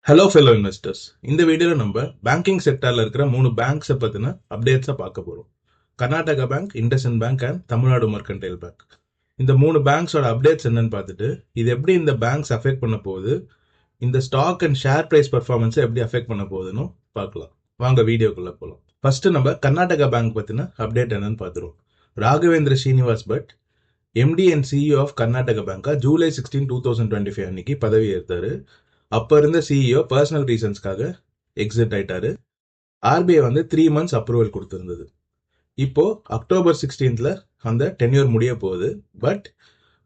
Hello fellow investors. இந்த வீடியோவில் நம்ம பேங்கிங் செக்டரில் இருக்கிற 3 பேங்க்ஸை பற்றின அப்டேட்ஸை பார்க்க போகிறோம். Karnataka bank, IndusInd bank and Tamil Nadu mercantile bank. இந்த 3 பேங்க்ஸோட அப்டேட்ஸ் என்னன்னு பார்த்துட்டு இது எப்படி இந்த பேங்க்ஸ் அஃபெக்ட் பண்ண போகுது, இந்த ஸ்டாக் அண்ட் ஷேர் பிரைஸ் பர்ஃபார்மன்ஸை எப்படி அஃபெக்ட் பண்ண போகுதுன்னு பார்க்கலாம். வாங்க வீடியோக்குள்ளே போகலாம். ஃபர்ஸ்ட் நம்ம கர்நாடகா பேங்க் பற்றின அப்டேட் என்னன்னு பார்த்துருவோம். Raghavendra Srinivas Bhat MD and CEO of Karnataka பேங்கா ஜூலை 16, 2025 அன்னைக்கு பதவி ஏற்றாரு. அப்போ இருந்த CEO பர்சனல் ரீசன்ஸ்க்காக எக்ஸிட் ஆயிட்டாரு. RBI வந்து 3 months அப்ரூவல் கொடுத்துருந்தது. இப்போ October 16th அந்த டென்யூர் முடிய போகுது. பட்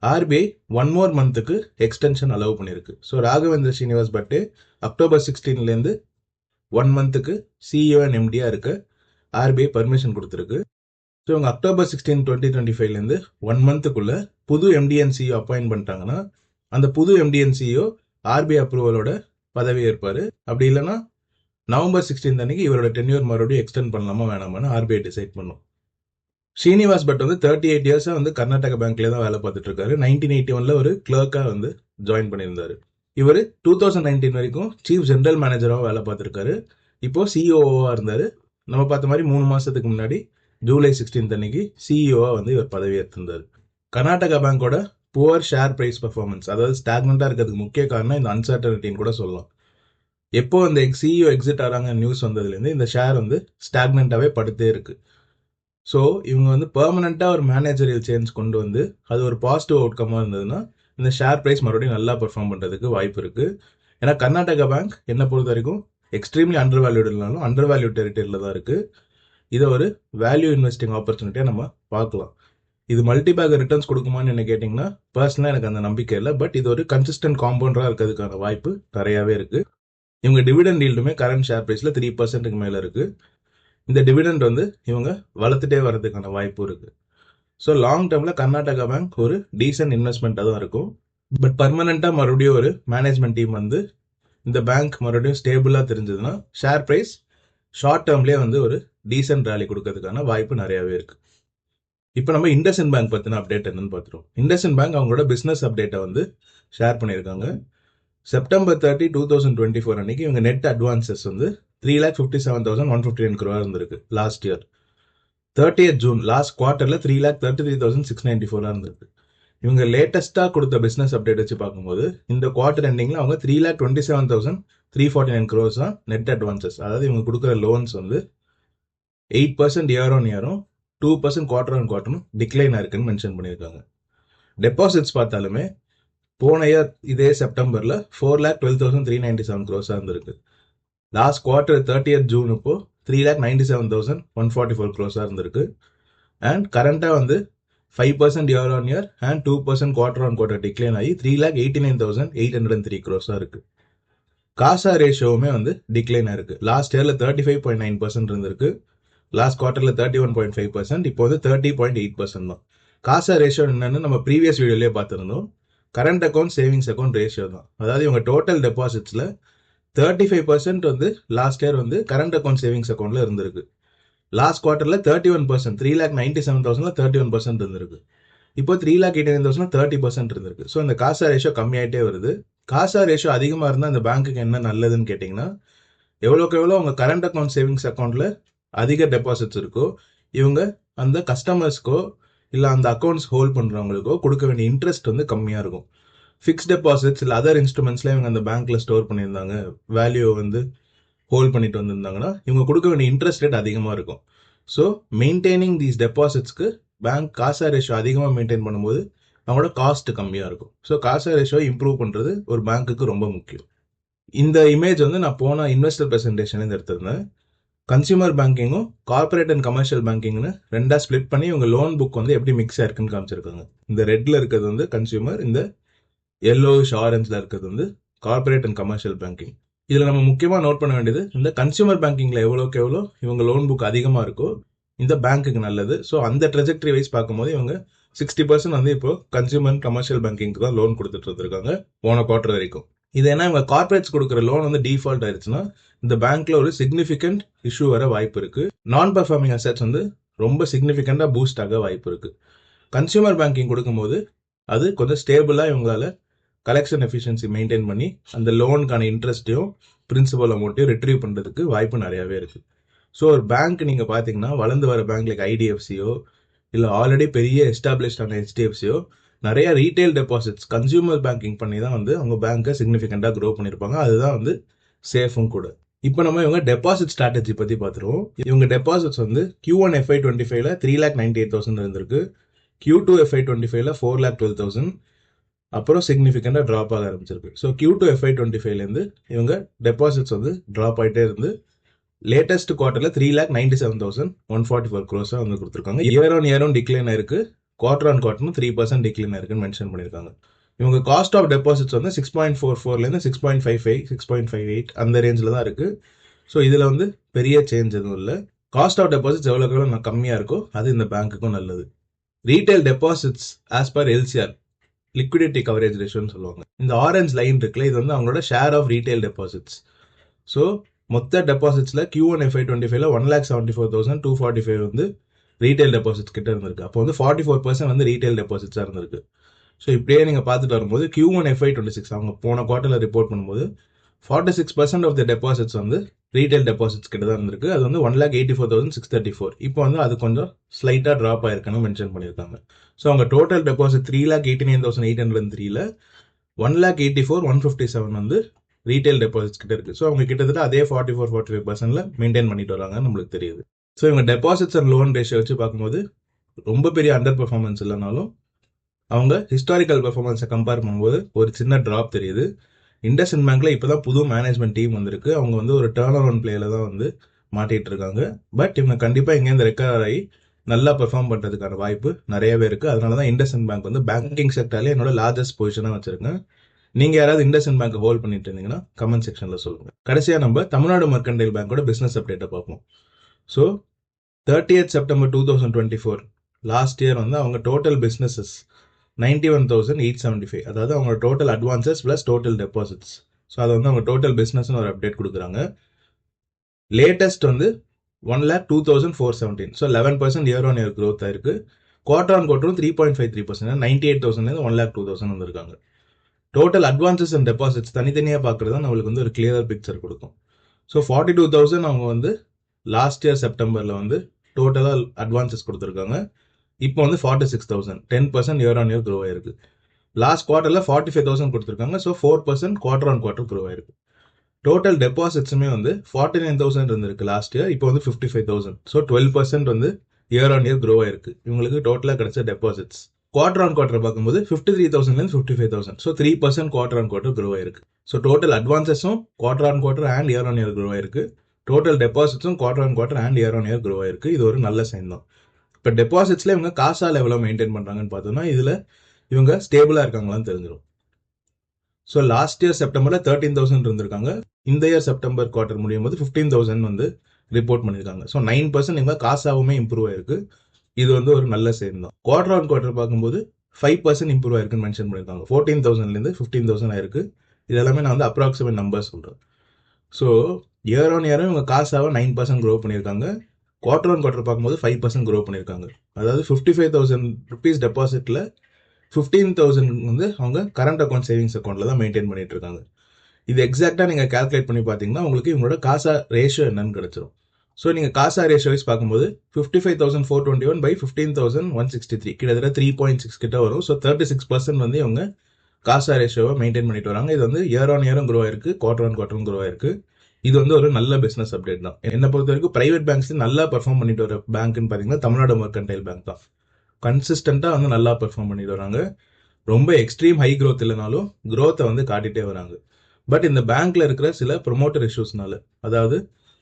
RBI 1 more monthக்கு எக்ஸ்டென்ஷன் அலோவ் பண்ணியிருக்கு. ஸோ ராகவேந்திர ஸ்ரீனிவாஸ் பட்டு October 16லேருந்து 1 monthக்கு CEO அண்ட் MDயா இருக்க RBI பர்மிஷன் கொடுத்துருக்கு. ஸோ இவங்க October 16, 2025லேருந்து 1 monthக்குள்ள புது MD and CEO அப்பாயிண்ட் பண்ணிட்டாங்கன்னா அந்த புது MD and CEO RBI அப்ரூவலோட பதவி ஏற்பாரு. அப்படி இல்லைன்னா November 16 அன்னைக்கு இவரோட டென்யூர் மறுபடியும் எக்ஸ்டெண்ட் பண்ணலாமா வேணாமான்னு RBI டிசைட் பண்ணும். ஸ்ரீனிவாஸ் பட் வந்து 38 years வந்து கர்நாடகா பேங்க்லேயே தான் வேலை பார்த்துட்டு இருக்காரு. 1981 ஒரு கிளர்க்காக வந்து ஜாயின் பண்ணியிருந்தாரு. இவர் 2019 வரைக்கும் சீஃப் ஜெனரல் மேனேஜராக வேலை பார்த்துருக்காரு. இப்போ COOவா இருந்தாரு. நம்ம பார்த்த மாதிரி 3 மாசத்துக்கு முன்னாடி ஜூலை 16 அன்னைக்கு CEOவா வந்து இவர் பதவி ஏற்றிருந்தார். கர்நாடகா பேங்கோட புவர் ஷேர் பிரைஸ் பர்ஃபார்மன்ஸ், அதாவது ஸ்டாக்னண்டா இருக்கிறதுக்கு முக்கிய காரணம் இந்த அன்சர்டனிட்டின்னு கூட சொல்லலாம். எப்போ இந்த CEO எக்ஸிட் ஆகிறாங்க நியூஸ் வந்ததுலேருந்து இந்த ஷேர் வந்து ஸ்டாக்னண்டாவே படுத்தே இருக்கு. ஸோ இவங்க வந்து பெர்மனண்டா ஒரு மேனேஜரியல் சேஞ்ச் கொண்டு வந்து அது ஒரு பாசிட்டிவ் அவுட்கமாக இருந்ததுன்னா இந்த ஷேர் பிரைஸ் மறுபடியும் நல்லா பெர்ஃபார்ம் பண்ணுறதுக்கு வாய்ப்பு இருக்கு. ஏன்னா கர்நாடகா பேங்க் என்னை பொறுத்த வரைக்கும் எக்ஸ்ட்ரீம்லி அண்டர் வேல்யூட் இல்லைனாலும் அண்டர் வேல்யூ டெரிட்டரியில் தான் இருக்கு. இதை ஒரு வேல்யூ இன்வெஸ்டிங் ஆப்பர்ச்சுனிட்டியாக நம்ம பார்க்கலாம். இது மல்டி பேக் ரிட்டர்ன்ஸ் கொடுக்குமான்னு என்ன கேட்டிங்கன்னா பர்சனலாக எனக்கு அந்த நம்பிக்கை இல்லை. பட் இது ஒரு கன்சிஸ்டன்ட் காம்பவுண்டராக இருக்கிறதுக்கான வாய்ப்பு நிறையாவே இருக்கு. இவங்க டிவிடெண்ட் ஈல்டுமே கரண்ட் ஷேர் பிரைஸில் 3%க்கு மேலே இருக்கு. இந்த டிவிடெண்ட் வந்து இவங்க வளர்த்துட்டே வர்றதுக்கான வாய்ப்பு இருக்கு. ஸோ லாங் டேர்மில் கர்நாடகா பேங்க் ஒரு டீசென்ட் இன்வெஸ்ட்மெண்ட்டாக தான் இருக்கும். பட் பர்மனெண்ட்டாக மறுபடியும் ஒரு மேனேஜ்மெண்ட் டீம் வந்து இந்த பேங்க் மறுபடியும் ஸ்டேபிளாக தெரிஞ்சதுன்னா ஷேர் பிரைஸ் ஷார்ட் டேர்ம்லேயே வந்து ஒரு டீசென்ட் ரேலி கொடுக்கறதுக்கான வாய்ப்பு நிறையாவே இருக்கு. இப்போ நம்ம IndusInd பேங்க் பற்றின அப்டேட் என்னன்னு பார்த்துருவோம். IndusInd பேங்க் அவங்களோட பிஸ்னஸ் அப்டேட்டை வந்து ஷேர் பண்ணியிருக்காங்க. September 30, 2024 அன்னைக்கு இவங்க நெட் அட்வான்சஸ் வந்து 3,57,159 crore இருந்திருக்கு last year. 30th June last குவார்ட்டரில் 3,33,694 இருந்திருக்கு. இவங்க லேட்டஸ்ட்டாக கொடுத்த பிஸ்னஸ் அப்டேட் வச்சு பார்க்கும்போது இந்த குவார்ட்டர் எண்டிங்கில் அவங்க 3,27,349 crores தான் நெட் அட்வான்சஸ். அதாவது இவங்க கொடுக்குற லோன்ஸ் வந்து 8% இயர் ஆன் இயரும் 2% குவார்டர் ஆன் குவார்டரும் டிக்ளைன் ஆயிருக்குன்னு மென்ஷன் பண்ணியிருக்காங்க. டெபாசிட்ஸ் பார்த்தாலுமே போன இயர் இதே செப்டம்பரில் 4,12,397 crores இருந்திருக்கு. லாஸ்ட் குவார்டர் 30th June இப்போ 3,97,144 crores இருந்திருக்கு. அண்ட் கரண்டாக வந்து 5% year on year and 2% quarter on quarter decline ஆகி 3,89,803 crores இருக்கு. காசா ரேஷியோவுமே வந்து டிக்ளைன் ஆயிருக்கு. லாஸ்ட் இயர்ல 35.9% இருந்திருக்கு. லாஸ்ட் குவார்ட்டரில் 31.5%, இப்போ வந்து 30.8% தான். காசா ரேஷியோ என்னன்னு நம்ம ப்ரீவியஸ் வீடியோலேயே பார்த்துருந்தோம். Current account savings account ratio தான். அதாவது இவங்க டோட்டல் டெபாசிட்ஸில் 35% வந்து லாஸ்ட் இயர் வந்து கரண்ட் அக்கௌண்ட் சேவிங்ஸ் அக்கௌண்ட்ல இருந்திருக்கு. லாஸ்ட் குவார்ட்டரில் 31%, 3,97,000 31% இருந்திருக்கு. இப்போ 3,89,000 30% இருந்திருக்கு. ஸோ இந்த காசா ரேஷியோ கம்மியாயிட்டே வருது. காசா ரேஷியோ அதிகமாக இருந்தால் இந்த பேங்க்குக்கு என்ன நல்லதுன்னு கேட்டிங்கன்னா எவ்வளோக்கு எவ்வளோ அவங்க கரண்ட் அக்கௌண்ட் சேவிங்ஸ் அக்கௌண்ட்டில் அதிக டெபாசிட்ஸ் இருக்கோ இவங்க அந்த கஸ்டமர்ஸ்க்கோ இல்லை அந்த அக்கௌண்ட்ஸ் ஹோல்ட் பண்ணுறவங்களுக்கோ கொடுக்க வேண்டிய இன்ட்ரெஸ்ட் வந்து கம்மியாக இருக்கும். ஃபிக்ஸ்ட் டெபாசிட்ஸ் இல்லை அதர் இன்ஸ்ட்ருமெண்ட்ஸில் இவங்க அந்த பேங்க்கில் ஸ்டோர் பண்ணியிருந்தாங்க, வேல்யூ வந்து ஹோல்ட் பண்ணிட்டு வந்திருந்தாங்கன்னா இவங்க கொடுக்க வேண்டிய இன்ட்ரெஸ்ட் ரேட் அதிகமாக இருக்கும். ஸோ மெயின்டைனிங் தீஸ் டெபாசிட்ஸ்க்கு பேங்க் காசா ரேஷியோ அதிகமாக மெயின்டைன் பண்ணும்போது அவங்களோட காஸ்ட் கம்மியாக இருக்கும். ஸோ காசா ரேஷியோ இம்ப்ரூவ் பண்ணுறது ஒரு பேங்க்குக்கு ரொம்ப முக்கியம். இந்த இமேஜ் வந்து நான் போன இன்வெஸ்டர் ப்ரெசன்டேஷன்லேருந்து எடுத்திருந்தேன். கன்சியூமர் பேங்கிங்கும் கார்பரேட் அண்ட் கமர்ஷியல் பேங்கிங்னு ரெண்டா ஸ்பிளிட் பண்ணி இவங்க லோன் புக் வந்து எப்படி மிக்ஸ் ஆயிருக்குன்னு காமிச்சிருக்காங்க. இந்த ரெட்ல இருக்கிறது வந்து கன்சியூமர், இந்த எல்லோஷ் ஆரஞ்சில் இருக்கிறது வந்து கார்பரேட் அண்ட் கமர்ஷியல் பேங்கிங். இதில் நம்ம முக்கியமாக நோட் பண்ண வேண்டியது இந்த கன்சியூமர் பேங்கிங்கில் எவ்வளோக்கு எவ்வளோ இவங்க லோன் புக் அதிகமாக இருக்கோ இந்த பேங்க்குக்கு நல்லது. ஸோ அந்த ட்ரெஜெக்டரி வைஸ் பார்க்கும்போது இவங்க 60% வந்து இப்போ கன்சியூமர் கமர்ஷியல் பேங்கிங்க்கு தான் லோன் கொடுத்துட்டு இருந்திருக்காங்க போன குவார்டர் வரைக்கும். இது ஏன்னா இவங்க கார்பரேட்ஸ் கொடுக்குற லோன் வந்து டிஃபால்ட் ஆயிடுச்சுன்னா இந்த பேங்க்ல ஒரு சிக்னிஃபிகண்ட் இஷ்யூ வர வாய்ப்பு இருக்கு. நான் பெர்ஃபார்மிங் அசெட்ஸ் வந்து ரொம்ப சிக்னிஃபிகண்டா பூஸ்ட் ஆக வாய்ப்பு இருக்கு. கன்சியூமர் பேங்கிங் கொடுக்கும்போது அது கொஞ்சம் ஸ்டேபிளா இவங்களால கலெக்ஷன் எஃபிஷியன்சி மெயின்டைன் பண்ணி அந்த லோனுக்கான இன்ட்ரெஸ்ட்டையும் பிரின்சிபல் அமௌண்ட்டையும் ரிட்ரீவ் பண்ணுறதுக்கு வாய்ப்பு நிறையாவே இருக்குது. ஸோ ஒரு பேங்க் நீங்கள் பார்த்தீங்கன்னா வளர்ந்து வர பேங்க் லைக் ஐடிஎஃப்சியோ இல்லை ஆல்ரெடி பெரிய எஸ்டாப்ளிஷ்டான ஹெச்டிஎஃப்சியோ நிறைய ரீட்டைல் டெபாசிட்ஸ் கன்சியூமர் பேங்கிங் பண்ணி தான் வந்து அவங்க பேங்க்கை சிக்னிஃபிகண்டாக க்ரோ பண்ணியிருப்பாங்க. அதுதான் வந்து சேஃபும் கூட. இப்போ நம்ம இவங்க டெபாசிட் ஸ்ட்ராட்டஜி பற்றி பார்த்துருவோம். இவங்க டெபாசிட்ஸ் வந்து Q1 FY25ல 3,98,000 இருந்திருக்கு. Q2 FY25ல 4,12,000, அப்புறம் சிக்னிஃபிகண்டாக ட்ராப் ஆக ஆரம்பிச்சிருக்கு. ஸோ Q2 FY25லேருந்து இவங்க டெபாசிட்ஸ் வந்து ட்ராப் ஆகிட்டே இருந்து லேட்டஸ்ட் குவார்ட்டரில் 3,97,144 crores வந்து கொடுத்துருக்காங்க. இயர் ஆன் இயரும் டிக்ளைன் ஆயிருக்கு, குவார்டர் ஆன் குவார்டரும் 3% டிக்ளைன் ஆயிருக்குன்னு மென்ஷன் பண்ணியிருக்காங்க. இவங்க காஸ்ட் ஆஃப் டெபாசிட்ஸ் வந்து 6.44லேருந்து 6.55 6.58 அந்த ரேஞ்சில் தான் இருக்குது. ஸோ இதில் வந்து பெரிய சேஞ்ச் எதுவும் இல்லை. காஸ்ட் ஆஃப் டெபாசிட்ஸ் எவ்வளோ கம்மியாக இருக்கோ அது இந்த பேங்க்குக்கும் நல்லது. Retail deposits as per LCR liquidity coverage ரேஷியோன்னு சொல்லுவாங்க. இந்த ஆரஞ்ச் லைன் இருக்குல்ல, இது வந்து அவங்களோட share of retail deposits. So மொத்த டெபாசிட்ஸில் Q1 FY25ல 1,74,245 வந்து ரீட்டைல் டெபாசிட்ஸ் கிட்ட இருந்திருக்கு. அப்போ வந்து 44% வந்து ரீட்டைல் டெபாசிட்ஸாக இருந்திருக்கு. ஸோ இப்படியே நீங்கள் பார்த்துட்டு வரும்போது Q1 FY26 அவங்க போன குவார்ட்டரில் ரிப்போர்ட் பண்ணும்போது 46% ஆஃப் த டெபாசிட்ஸ் வந்து ரீட்டைல் டெபாசிட்ஸ் கிட்ட தான் இருந்திருக்கு. அது வந்து 1,84,634. இப்போ வந்து அது கொஞ்சம் ஸ்லைட்டாக ட்ராப் ஆயிருக்குன்னு மென்ஷன் பண்ணியிருக்காங்க. ஸோ அவங்க டோட்டல் டெபாசிட் 3,89,803ல 1,84,157 வந்து ரீட்டைல் டெபாசிட்ஸ் கிட்ட இருக்கு. ஸோ அவங்க கிட்டத்தட்ட அதே 44-45%ல மெயின்டைன் பண்ணிட்டு வராங்கன்னு நம்மளுக்கு தெரியுது. ஸோ இவங்க டெபாசிட்ஸ் அண்ட் லோன் ரேஷியோ வச்சு பார்க்கும்போது ரொம்ப பெரிய அண்டர் பெர்ஃபார்மன்ஸ் இல்லைனாலும் அவங்க ஹிஸ்டாரிக்கல் பெர்ஃபார்மன்ஸை கம்பேர் பண்ணும்போது ஒரு சின்ன ட்ராப் தெரியுது. இண்டஸ்இண்ட் பேங்க்ல இப்போதான் புது மேனேஜ்மெண்ட் டீம் வந்திருக்கு. அவங்க வந்து ஒரு டேர்ன் அரவுண்ட் பிளேல தான் வந்து மாட்டிட்டு இருக்காங்க. பட் இவங்க கண்டிப்பாக இங்கேருந்து ரெக்கவர் ஆகி நல்லா பெர்ஃபார்ம் பண்ணுறதுக்கான வாய்ப்பு நிறையவே இருக்குது. அதனால தான் இண்டஸ்இண்ட் பேங்க் வந்து பேங்கிங் செக்டர்லேயே என்னோட லார்ஜஸ்ட் பொசிஷனாக வச்சிருக்கேன். நீங்கள் யாராவது இண்டஸ்இண்ட் பேங்க் ஹோல்ட் பண்ணிட்டு இருந்தீங்கன்னா கமெண்ட் செக்ஷனில் சொல்லுங்கள். கடைசியாக நம்ம தமிழ்நாடு மெர்கன்டைல் பேங்கோட பிஸ்னஸ் அப்டேட்டை பார்ப்போம். So 30th September 2024 last year வந்து அவங்க டோட்டல் பிஸ்னஸஸ் 91,875, அதாவது அவங்க total advances plus total deposits. So அதை வந்து அவங்க டோட்டல் பிஸ்னஸ்னு ஒரு அப்டேட் கொடுக்குறாங்க. லேட்டஸ்ட் வந்து 1,02,417. So 11% year on year growth ஆயிருக்கு. குவார்டர் ஆன் குவார்டரும் 3.53%, 98,000லேருந்து 1,02,000 வந்திருக்காங்க. டோட்டல் அட்வான்சஸ் அண்ட் டெபாசிட்ஸ் தனித்தனியாக பார்க்குறது தான் நம்மளுக்கு வந்து ஒரு கிளியர் பிக்சர் கொடுக்கும். ஸோ 42,000 அவங்க வந்து லாஸ்ட் இயர் செப்டம்பரில் வந்து டோட்டலாக அட்வான்சஸ் கொடுத்துருக்காங்க. இப்போ வந்து 46,000, 10% இயர் ஆன் இயர் க்ரோ ஆயிருக்கு. லாஸ்ட் குவார்ட்டரில் 45,000 கொடுத்துருக்காங்க. So 4% quarter on quarter grow ஆயிருக்கு. டோட்டல் டெபாசிட்ஸுமே வந்து 49,000 இருந்திருக்கு லாஸ்ட் இயர், இப்போ வந்து 55,000. ஸோ 12% வந்து இயர் ஆன் இயர் க்ரோ ஆயிருக்கு இவங்களுக்கு டோட்டலாக கிடைச்ச டெபாசிட்ஸ். குவார்டர் ஆன் குவார்டர் பார்க்கும்போது 53,000லேருந்து 55,000. So 3% quarter on quarter grow ஆயிருக்கு. ஸோ டோட்டல் அட்வான்சஸும் quarter on quarter and year on year grow ஆயிருக்கு. டோட்டல் டெபாசிட்ஸும் quarter on quarter and year on year grow ஆயிருக்கு. இது ஒரு நல்ல சைன் தான். இப்போ டெபாசிட்ஸ்ல இவங்க காசால் எவ்வளோ மெயின்டைன் பண்ணுறாங்கன்னு பார்த்தோம்னா இதில் இவங்க ஸ்டேபிளாக இருக்காங்களான்னு தெரிஞ்சிடும். ஸோ லாஸ்ட் இயர் செப்டம்பரில் 13,000 இருந்திருக்காங்க. இந்த இயர் செப்டம்பர் குவார்டர் முடியும் போது 15,000 வந்து ரிப்போர்ட் பண்ணியிருக்காங்க. ஸோ 9% இவங்க காசாவுமே இம்ப்ரூவ் ஆயிருக்கு. இது வந்து ஒரு நல்ல சைன் தான். குவார்டர் ஆன் குவார்டர் பார்க்கும்போது 5% இம்ப்ரூவ் ஆயிருக்குன்னு மென்ஷன் பண்ணியிருக்காங்க. 14,000லேருந்து 15,000 ஆயிருக்கு. இது எல்லாமே நான் வந்து அப்ராக்சிமேட் நம்பர் சொல்கிறேன். ஸோ இயர் ஆன் இயரும் இவங்க காசாவை 9% க்ரோ பண்ணியிருக்காங்க. குவார்டர் ஆன் குவார்டர் பார்க்கும்போது 5% க்ரோ பண்ணியிருக்காங்க. அதாவது 55,000 rupees டெபாசிட்டில் 15,000 வந்து அவங்க கரண்ட் அக்கௌண்ட் சேவிங்ஸ் அக்கௌண்ட்டில் தான் மெயின்டைன் பண்ணிட்டு இருக்காங்க. இது எக்ஸாக்டாக நீங்கள் கால்குலேட் பண்ணி பார்த்தீங்கன்னா உங்களுக்கு இவங்களோட காசா ரேஷியோ என்னன்னு கிடைச்சிரும். ஸோ நீங்கள் காசா ரேஷியோ வைஸ் பார்க்கும்போது 55,421 by 15,163 கிட்டத்தட்ட 3.6 கிட்ட வரும். ஸோ 36% வந்து இவங்க காசா ரேஷியோவை மெயின்டைன் பண்ணிட்டு வராங்க. இது வந்து இயர் ஆன் இயரும் க்ரோ ஆயிருக்கு, குவார்டர் ஆன் குவார்டரும் க்ரோ ஆயிருக்கு. இது வந்து ஒரு நல்ல பிஸ்னஸ் அப்டேட் தான். என்னை பொறுத்த வரைக்கும் பிரைவேட் பேங்க்ஸ் நல்லா பெர்ஃபார்ம் பண்ணிட்டு வர பேங்க்னு பார்த்தீங்கன்னா தமிழ்நாடு மெர்கன்டைல் பேங்க் தான். கன்சிஸ்டண்டாக வந்து நல்லா பெர்ஃபார்ம் பண்ணிட்டு வராங்க. ரொம்ப எக்ஸ்ட்ரீம் ஹை க்ரோத் இல்லைனாலும் க்ரோத்தை வந்து காட்டிகிட்டே வராங்க. பட் இந்த பேங்க்ல இருக்கிற சில ப்ரொமோட்டர் இஷ்யூஸ்னால, அதாவது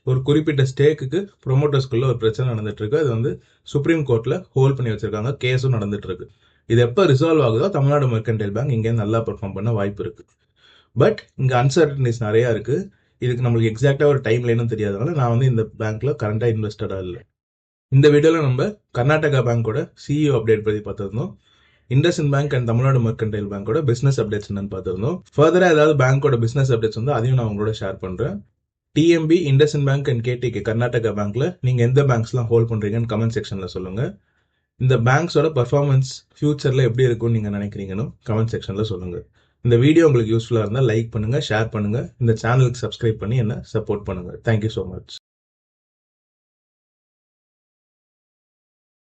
ஒரு குறிப்பிட்ட ஸ்டேக்குக்கு ப்ரொமோட்டர்ஸ்குள்ள ஒரு பிரச்சனை நடந்துட்டு இருக்கு. அது வந்து சுப்ரீம் கோர்ட்ல ஹோல்ட் பண்ணி வச்சிருக்காங்க. கேஸும் நடந்துட்டு இருக்கு. இது எப்போ ரிசால்வ் ஆகுதோ தமிழ்நாடு மெர்கன்டைல் பேங்க் இங்கே நல்லா பெர்ஃபார்ம் பண்ண வாய்ப்பு இருக்கு. பட் இங்கே அன்சர்டனிட்டிஸ் நிறையா இருக்கு. இதுக்கு நம்மளுக்கு எக்ஸாக்டாக ஒரு டைம் லைனும் தெரியாதனால நான் வந்து இந்த பேங்க்ல கரண்டாக இன்வெஸ்டடாக இல்லை. இந்த வீடியோவில் நம்ம கர்நாடகா பேங்கோட CEO அப்டேட் பற்றி பார்த்துருந்தோம். IndusInd bank and Tamil Nadu mercantile பேங்கோட பிசினஸ் அப்டேட்ஸ் என்னன்னு பார்த்துருந்தோம். ஃபர்தராக ஏதாவது பேங்கோட பிசினஸ் அப்டேட்ஸ் வந்து அதையும் நான் உங்களோட ஷேர் பண்ணுறேன். TMB, IndusInd bank and KTK Karnataka பேங்க்ல நீங்கள் எந்த பேங்க்ஸ்லாம் ஹோல்ட் பண்ணுறீங்கன்னு கமெண்ட் செக்ஷனில் சொல்லுங்கள். இந்த பேங்க்ஸோட பர்ஃபார்மன்ஸ் ஃபியூச்சரில் எப்படி இருக்கும்னு நீங்கள் நினைக்கிறீங்கன்னு கமெண்ட் செக்ஷனில் சொல்லுங்கள். இந்த வீடியோ உங்களுக்கு யூஸ்ஃபுல்லாக இருந்தால் லைக் பண்ணுங்கள், ஷேர் பண்ணுங்கள், இந்த சேனலுக்கு சப்ஸ்கிரைப் பண்ணி என்ன சப்போர்ட் பண்ணுங்கள். Thank you so much.